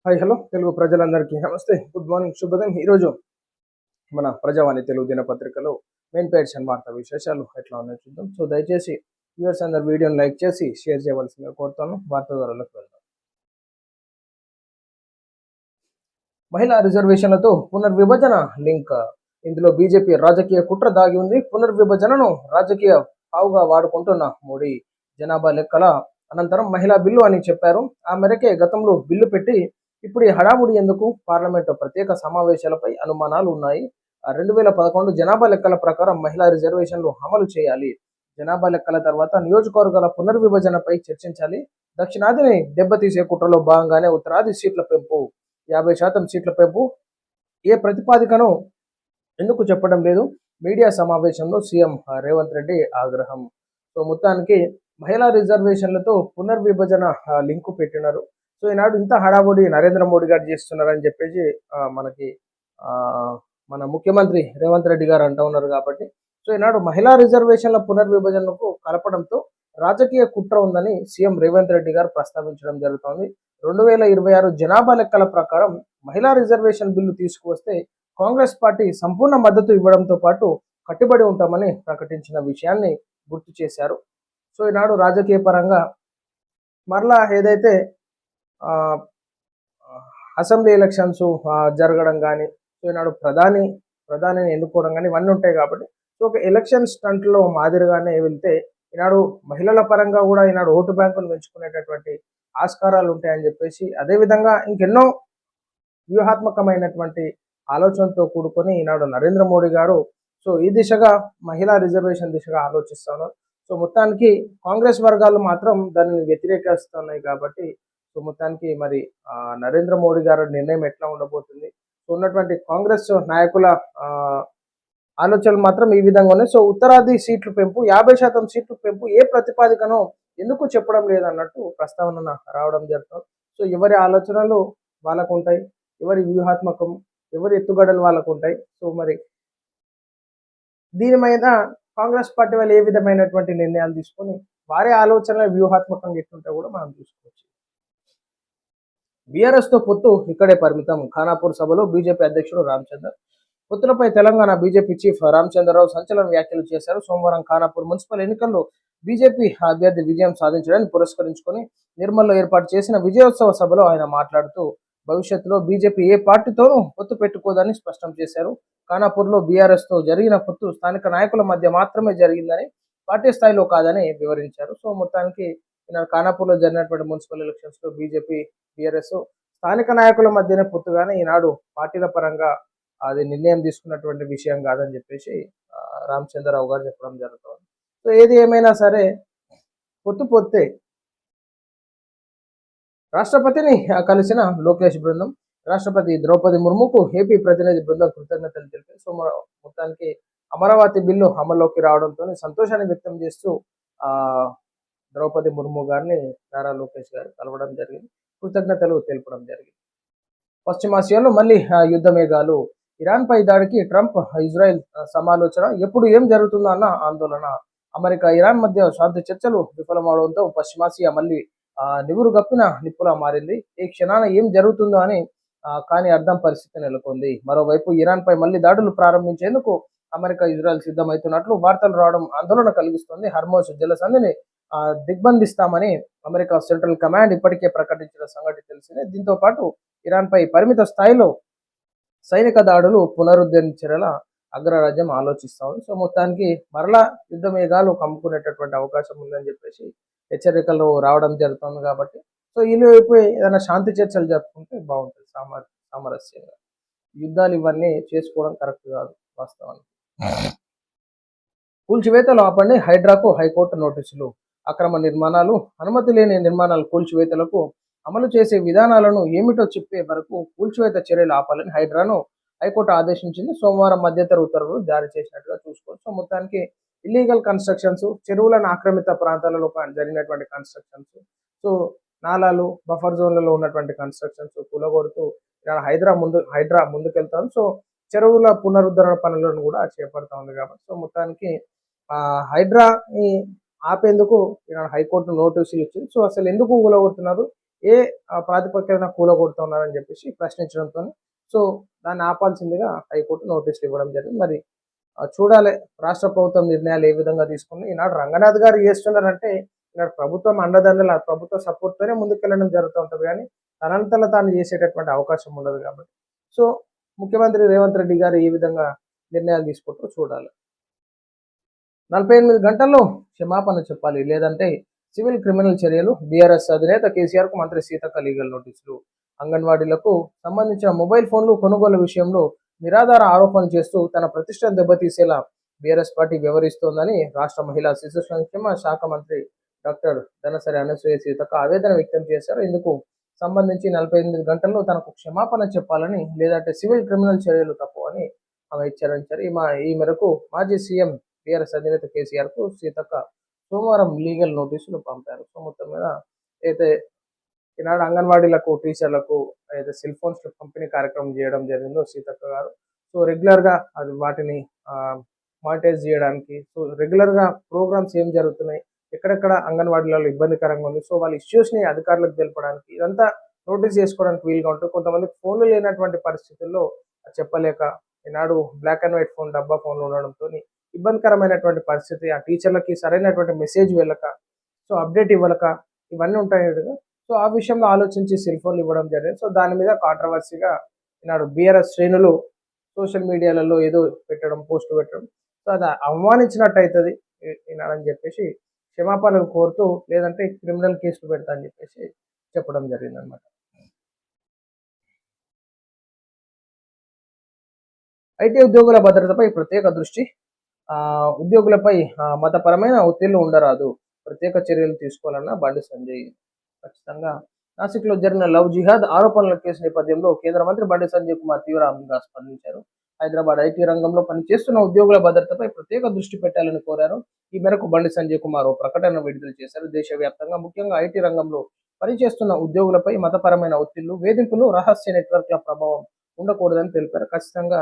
Hi hello Telugu ప్రజలందరికీ నమస్తే, good morning, శుభోదయం. ఈరోజు మన ప్రజావాణి తెలుగు దినపత్రికలో మెయిన్ పేజ్ అండ్ వార్తా విశేషాలు ఎట్లా ఉన్నాయో చూద్దాం. సో దయచేసి వ్యూవర్స్ అందరు వీడియోని లైక్ చేసి షేర్ చేయవలసిందిగా కోరుతాను. వార్తా వివరాలకు వెళ్దాం. మహిళా రిజర్వేషన్లతో పునర్విభజన లింక్. ఇందులో బీజేపీ రాజకీయ కుట్ర దాగి ఉంది. పునర్విభజనను రాజకీయ పావుగా వాడుకుంటున్న మోడీ జనాభా లెక్కల అనంతరం మహిళా బిల్లు అని చెప్పారు. ఆ మేరకే గతంలో బిల్లు పెట్టి ఇప్పుడు ఈ హడావుడి ఎందుకు? పార్లమెంటు ప్రత్యేక సమావేశాలపై అనుమానాలు ఉన్నాయి. 2011 జనాభా లెక్కల ప్రకారం మహిళా రిజర్వేషన్లు అమలు చేయాలి. జనాభా లెక్కల తర్వాత నియోజకవర్గాల పునర్విభజనపై చర్చించాలి. దక్షిణాదిని దెబ్బతీసే కుట్రలో భాగంగానే ఉత్తరాది సీట్ల పెంపు, 50% సీట్ల పెంపు. ఏ ప్రతిపాదికను ఎందుకు చెప్పడం లేదు? మీడియా సమావేశంలో సీఎం రేవంత్ రెడ్డి ఆగ్రహం. సో మొత్తానికి మహిళా రిజర్వేషన్లతో పునర్విభజన లింకు పెట్టినారు. సో ఈనాడు ఇంత హడావుడి నరేంద్ర మోడీ గారు చేస్తున్నారని చెప్పేసి మనకి మన ముఖ్యమంత్రి రేవంత్ రెడ్డి గారు అంటూ ఉన్నారు. కాబట్టి సో ఈనాడు మహిళా రిజర్వేషన్ల పునర్విభజనకు కలపడంతో రాజకీయ కుట్ర ఉందని సీఎం రేవంత్ రెడ్డి గారు ప్రస్తావించడం జరుగుతోంది. 2026 జనాభా లెక్కల ప్రకారం మహిళా రిజర్వేషన్ బిల్లు తీసుకువస్తే కాంగ్రెస్ పార్టీ సంపూర్ణ మద్దతు ఇవ్వడంతో పాటు కట్టుబడి ఉంటామని ప్రకటించిన విషయాన్ని గుర్తు చేశారు. సో ఈనాడు రాజకీయ పరంగా మరలా ఏదైతే అసెంబ్లీ ఎలక్షన్స్ జరగడం కానీ, సో ఈనాడు ప్రధానిని ఎన్నుకోవడం కానీ ఇవన్నీ ఉంటాయి. కాబట్టి సో ఒక ఎలక్షన్ స్టంట్లో మాదిరిగానే వెళ్తే ఈనాడు మహిళల పరంగా కూడా ఈనాడు ఓటు బ్యాంకును పెంచుకునేటటువంటి ఆస్కారాలు ఉంటాయని చెప్పేసి, అదేవిధంగా ఇంకెన్నో వ్యూహాత్మకమైనటువంటి ఆలోచనతో కూడుకొని ఈనాడు నరేంద్ర మోడీ గారు సో ఈ దిశగా మహిళా రిజర్వేషన్ దిశగా ఆలోచిస్తున్నారు. సో మొత్తానికి కాంగ్రెస్ వర్గాలు మాత్రం దానిని వ్యతిరేకిస్తున్నాయి. కాబట్టి సో మొత్తానికి మరి నరేంద్ర మోడీ గారి నిర్ణయం ఎట్లా ఉండబోతుంది? సో ఉన్నటువంటి కాంగ్రెస్ నాయకుల ఆలోచనలు మాత్రం ఈ విధంగా ఉన్నాయి. సో ఉత్తరాది సీట్లు పెంపు, 50% సీట్లు పెంపు ఏ ప్రతిపాదికనో ఎందుకు చెప్పడం లేదన్నట్టు ప్రస్తావన రావడం జరుగుతుంది. సో ఎవరి ఆలోచనలు వాళ్ళకు ఉంటాయి, ఎవరి వ్యూహాత్మకం, ఎవరి ఎత్తుగడలు వాళ్ళకు ఉంటాయి. సో మరి దీని మీద కాంగ్రెస్ పార్టీ వాళ్ళు ఏ విధమైనటువంటి నిర్ణయాలు తీసుకొని వారి ఆలోచనల వ్యూహాత్మకంగా ఎట్టుంటే కూడా మనం చూసుకోవచ్చు. బీఆర్ఎస్ తో పొత్తు ఇక్కడే పరిమితం. ఖానాపూర్ సభలో బీజేపీ అధ్యక్షుడు రామచందర్. పొత్తులపై తెలంగాణ బీజేపీ చీఫ్ రామచంద్రరావు సంచలన వ్యాఖ్యలు చేశారు. సోమవారం ఖానాపూర్ మున్సిపల్ ఎన్నికల్లో బీజేపీ అభ్యర్థి విజయం సాధించడాన్ని పురస్కరించుకొని నిర్మల్లో ఏర్పాటు చేసిన విజయోత్సవ సభలో ఆయన మాట్లాడుతూ భవిష్యత్తులో బీజేపీ ఏ పార్టీతోనూ పొత్తు పెట్టుకోదని స్పష్టం చేశారు. ఖానాపూర్లో బీఆర్ఎస్ తో జరిగిన పొత్తు స్థానిక నాయకుల మధ్య మాత్రమే జరిగిందని, పార్టీ స్థాయిలో కాదని వివరించారు. సో మొత్తానికి ఖానాపూర్లో జరిగినటువంటి మున్సిపల్ ఎలక్షన్స్ లో బీజేపీ బీఆర్ఎస్ స్థానిక నాయకుల మధ్యనే పొత్తుగానే ఈనాడు పార్టీల పరంగా అది నిర్ణయం తీసుకున్నటువంటి విషయం కాదని చెప్పేసి రామచంద్రరావు గారు చెప్పడం జరుగుతుంది. సో ఏది ఏమైనా సరే పొత్తే. రాష్ట్రపతిని కలిసిన లోకేష్ బృందం. రాష్ట్రపతి ద్రౌపది ముర్ముకు ఏపీ ప్రతినిధి బృందం కృతజ్ఞతలు తెలిపారు. సో మొత్తానికి అమరావతి బిల్లు అమల్లోకి రావడంతో సంతోషాన్ని వ్యక్తం చేస్తూ ద్రౌపది ముర్ము గారిని నారా లోకేష్ గారు కలవడం జరిగింది, కృతజ్ఞతలు తెలపడం జరిగింది. పశ్చిమాసియాలో మళ్ళీ యుద్ధ మేఘాలు. ఇరాన్ పై దాడికి ట్రంప్ ఇజ్రాయెల్ సమాలోచన. ఎప్పుడు ఏం జరుగుతుందో అన్న ఆందోళన. అమెరికా ఇరాన్ మధ్య శాంతి చర్చలు విఫలమవడంతో పశ్చిమాసియా మళ్ళీ నివురు గప్పిన నిప్పులా మారింది. ఈ క్షణాన ఏం జరుగుతుందో అని కానీ అర్థం పరిస్థితి నెలకొంది. మరోవైపు ఇరాన్ పై మళ్ళీ దాడులు ప్రారంభించేందుకు అమెరికా ఇజ్రాయెల్ సిద్ధమవుతున్నట్లు వార్తలు రావడం ఆందోళన కలిగిస్తుంది. హర్మోస్ జలసంధిని దిగ్బంధిస్తామని అమెరికా సెంట్రల్ కమాండ్ ఇప్పటికే ప్రకటించిన సంగతి తెలిసిందే. దీంతో పాటు ఇరాన్ పై పరిమిత స్థాయిలో సైనిక దాడులు పునరుద్ధరించేలా అగ్రరాజ్యం ఆలోచిస్తా ఉంది. సో మొత్తానికి మరలా యుద్ధ మేఘాలు కమ్ముకునేటటువంటి అవకాశం ఉందని చెప్పేసి హెచ్చరికలు రావడం జరుగుతుంది. కాబట్టి సో ఈలోపు ఏదైనా శాంతి చర్చలు జరుపుకుంటే బాగుంటుంది. సామరస్యంగా యుద్ధాలు ఇవన్నీ చేసుకోవడం కరెక్ట్ కాదు వాస్తవానికి. కూల్చివేతలు ఆపండి, హైడ్రాకు హైకోర్టు నోటీసులు. అక్రమ నిర్మాణాలు, అనుమతి లేని నిర్మాణాల కూల్చివేతలకు అమలు చేసే విధానాలను ఏమిటో చెప్పే వరకు కూల్చివేత చర్యలు ఆపాలని హైడ్రాను హైకోర్టు ఆదేశించింది. సోమవారం మధ్యంతర ఉత్తర్వులు జారీ చేసినట్టుగా చూసుకోవచ్చు. సో మొత్తానికి ఇల్లీగల్ కన్స్ట్రక్షన్స్, చెరువులను ఆక్రమిత ప్రాంతాలలో జరిగినటువంటి కన్స్ట్రక్షన్స్, సో నాలాలు, బఫర్ జోన్లలో ఉన్నటువంటి కన్స్ట్రక్షన్స్ కూలగొడుతూ హైడ్రా ముందుకెళ్తాను. సో చెరువుల పునరుద్ధరణ పనులను కూడా చేపడతా ఉంది. కాబట్టి సో మొత్తానికి హైడ్రాని ఆపేందుకు హైకోర్టు నోటీసులు ఇచ్చింది. సో అసలు ఎందుకు కూలగొడుతున్నారు, ఏ ప్రాతిపదికన కూలగొడుతున్నారని చెప్పేసి ప్రశ్నించడంతో సో దాన్ని ఆపాల్సిందిగా హైకోర్టు నోటీసులు ఇవ్వడం జరిగింది. మరి చూడాలి రాష్ట్ర ప్రభుత్వం నిర్ణయాలు ఏ విధంగా తీసుకుంది. ఈనాడు రంగనాథ్ గారు చేస్తున్నారంటే ఈనాడు ప్రభుత్వం అండదండల ప్రభుత్వ సపోర్ట్తోనే ముందుకెళ్ళడం జరుగుతూ ఉంటుంది, కానీ తనంతలో తాను చేసేటటువంటి అవకాశం ఉండదు కాబట్టి సో ముఖ్యమంత్రి రేవంత్ రెడ్డి గారు ఏ విధంగా నిర్ణయాలు తీసుకుంటారో చూడాలి. 48 గంటల్లో క్షమాపణ చెప్పాలి, లేదంటే సివిల్ క్రిమినల్ చర్యలు. బీఆర్ఎస్ అధినేత కేసీఆర్ కు మంత్రి సీతక్క లీగల్ నోటీసులు. అంగన్వాడీలకు సంబంధించిన మొబైల్ ఫోన్లు కొనుగోలు విషయంలో నిరాధార ఆరోపణలు చేస్తూ తన ప్రతిష్టను దెబ్బతీసేలా బీఆర్ఎస్ పార్టీ వ్యవహరిస్తోందని రాష్ట్ర మహిళా శిశు సంక్షేమ శాఖ మంత్రి డాక్టర్ ధనసరి అనసూయ సీతక్క ఆవేదన వ్యక్తం చేశారు. ఇందుకు సంబంధించి 48 గంటల్లో తనకు క్షమాపణ చెప్పాలని, లేదంటే సివిల్ క్రిమినల్ చర్యలు తప్పవని ఆమె హెచ్చరించారు. ఈ మేరకు మాజీ సీఎం బీఆర్ఎస్ అధినేత కేసీఆర్ కు సీతక్క సోమవారం లీగల్ నోటీసులు పంపారు. సో మొత్తం మీద అయితే ఈనాడు అంగన్వాడీలకు టీచర్లకు అయితే సెల్ ఫోన్స్ పంపిణీ కార్యక్రమం చేయడం జరిగిందో సీతక్క గారు, సో రెగ్యులర్గా అది వాటిని మానిటైజ్ చేయడానికి, సో రెగ్యులర్గా ప్రోగ్రామ్స్ ఏం జరుగుతున్నాయి, ఎక్కడెక్కడ అంగన్వాడీలలో ఇబ్బందికరంగా ఉంది, సో వాళ్ళ ఇష్యూస్ని అధికారులకు తెలపడానికి ఇదంతా నోటీస్ చేసుకోవడానికి వీలుగా ఉంటుంది. కొంతమందికి ఫోన్లు లేనటువంటి పరిస్థితుల్లో చెప్పలేక ఈనాడు బ్లాక్ అండ్ వైట్ ఫోన్ డబ్బా ఫోన్లు ఉండడంతో ఇబ్బందికరమైనటువంటి పరిస్థితి, ఆ టీచర్లకి సరైనటువంటి మెసేజ్ వెళ్ళక, సో అప్డేట్ ఇవ్వలేక ఇవన్నీ ఉంటాయి కదా. సో ఆ విషయంలో ఆలోచించి సెల్ ఫోన్లు ఇవ్వడం జరిగింది. సో దాని మీద కాంట్రవర్సీగా ఈనాడు బీఆర్ఎస్ శ్రేణులు సోషల్ మీడియాలలో ఏదో పెట్టడం, పోస్ట్ పెట్టడం, సో అది అవమానించినట్టు అవుతుంది ఈనాడని చెప్పేసి క్షమాపణలు కోరుతూ, లేదంటే క్రిమినల్ కేసులు పెడతా అని చెప్పేసి చెప్పడం జరిగింది అనమాట. ఐటీ ఉద్యోగుల భద్రతపై ప్రత్యేక దృష్టి. ఉద్యోగులపై మతపరమైన ఒత్తిళ్లు ఉండరాదు, ప్రత్యేక చర్యలు తీసుకోవాలన్న బండి సంజయ్. ఖచ్చితంగా నాసిక్లో జరిగిన లవ్ జిహాద్ ఆరోపణల కేసు నేపథ్యంలో కేంద్ర మంత్రి బండి సంజయ్ కుమార్ తీవ్రంగా స్పందించారు. హైదరాబాద్ ఐటీ రంగంలో పనిచేస్తున్న ఉద్యోగుల భద్రతపై ప్రత్యేక దృష్టి పెట్టాలని కోరారు. ఈ మేరకు బండి సంజయ్ కుమార్ ప్రకటన విడుదల చేశారు. దేశవ్యాప్తంగా ముఖ్యంగా ఐటీ రంగంలో పనిచేస్తున్న ఉద్యోగులపై మతపరమైన ఒత్తిళ్లు, వేధింపులు, రహస్య నెట్వర్క్ల ప్రభావం ఉండకూడదని తెలిపారు. ఖచ్చితంగా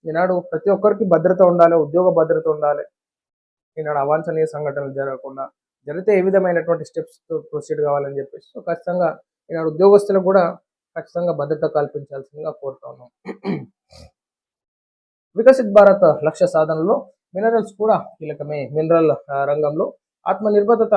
ఈనాడు ప్రతి ఒక్కరికి భద్రత ఉండాలి, ఉద్యోగ భద్రత ఉండాలి. ఈనాడు అవాంఛనీయ సంఘటనలు జరగకుండా జరిగితే ఏ విధమైనటువంటి స్టెప్స్ ప్రొసీడ్ కావాలని చెప్పేసి సో ఖచ్చితంగా ఈనాడు ఉద్యోగస్తులకు కూడా ఖచ్చితంగా భద్రత కల్పించాల్సిందిగా కోరుతా ఉన్నాం. వికసిత్ భారత్ లక్ష్య సాధనలో మినరల్స్ కూడా కీలకమే. మినరల్ రంగంలో ఆత్మనిర్భరత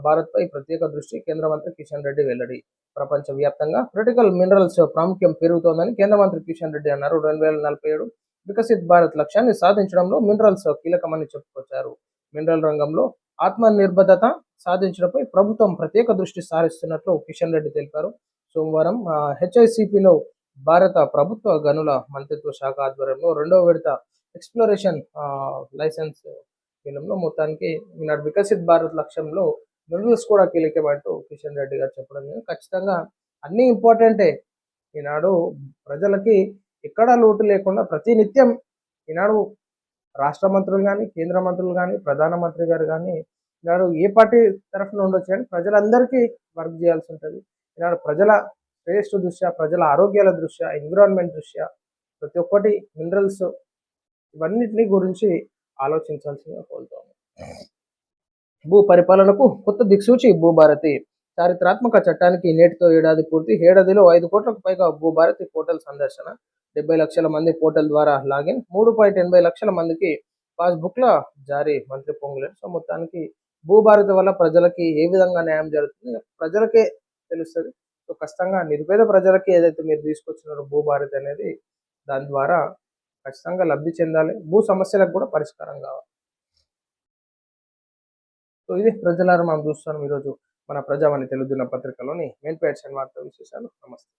భారత్పై ప్రత్యేక దృష్టి. కేంద్ర మంత్రి కిషన్ రెడ్డి వెల్లడి. ప్రపంచ వ్యాప్తంగా క్రిటికల్ మినరల్స్ ప్రాముఖ్యం పెరుగుతోందని కేంద్ర మంత్రి కిషన్ రెడ్డి అన్నారు. 2047 వికసిత్ భారత్ లక్ష్యాన్ని సాధించడంలో మినరల్స్ కీలకమని చెప్పుకొచ్చారు. మినరల్ రంగంలో ఆత్మనిర్భరత సాధించడంపై ప్రభుత్వం ప్రత్యేక దృష్టి సారిస్తున్నట్లు కిషన్ రెడ్డి తెలిపారు. సోమవారం హెచ్ఐసిపిలో భారత ప్రభుత్వ గనుల మంత్రిత్వ శాఖ ఆధ్వర్యంలో 2వ విడత ఎక్స్ప్లోరేషన్ లైసెన్స్ విషయంలో మొత్తానికి ఈనాడు వికసిత్ భారత్ లక్ష్యంలో మినరల్స్ కూడా కీలకమంటూ కిషన్ రెడ్డి గారు చెప్పడం జరిగింది. ఖచ్చితంగా అన్నీ ఇంపార్టెంటే. ఈనాడు ప్రజలకి ఎక్కడా లోటు లేకుండా ప్రతి నిత్యం ఈనాడు రాష్ట్ర మంత్రులు కానీ, కేంద్ర మంత్రులు కానీ, ప్రధానమంత్రి గారు కానీ ఈనాడు ఏ పార్టీ తరఫున ఉండొచ్చు కానీ ప్రజలందరికీ వర్క్ చేయాల్సి ఉంటుంది. ఈనాడు ప్రజల శ్రేయస్సు దృష్ట్యా, ప్రజల ఆరోగ్యాల దృష్ట్యా, ఎన్విరాన్మెంట్ దృష్ట్యా ప్రతి ఒక్కటి మినరల్స్ ఇవన్నిటిని గురించి ఆలోచించాల్సిందిగా కోరుతాము. భూ పరిపాలనకు కొత్త దిక్సూచి భూభారతి. చారిత్రాత్మక చట్టానికి నేటితో ఏడాది పూర్తి. ఏడాదిలో 5 కోట్లకు పైగా భూభారతి పోర్టల్ సందర్శన. 70 లక్షల మంది పోర్టల్ ద్వారా లాగిన్. 3.80 లక్షల మందికి పాస్బుక్ల జారీ. మంత్రి పొంగులేరు. సో మొత్తానికి భూభారతి వల్ల ప్రజలకి ఏ విధంగా న్యాయం జరుగుతుంది ప్రజలకే తెలుస్తుంది. సో ఖచ్చితంగా నిరుపేద ప్రజలకి ఏదైతే మీరు తీసుకొచ్చినారో భూభారతి అనేది, దాని ద్వారా ఖచ్చితంగా లబ్ధి చెందాలి. భూ సమస్యలకు కూడా పరిష్కారం కావాలి. సో ఇది ప్రజలారా మనం చూస్తున్నాం ఈరోజు మన ప్రజావాణి తెలుగు దినపత్రికలోని మెయిన్ పేజ్ వార్తా విశేషాలు. నమస్తే.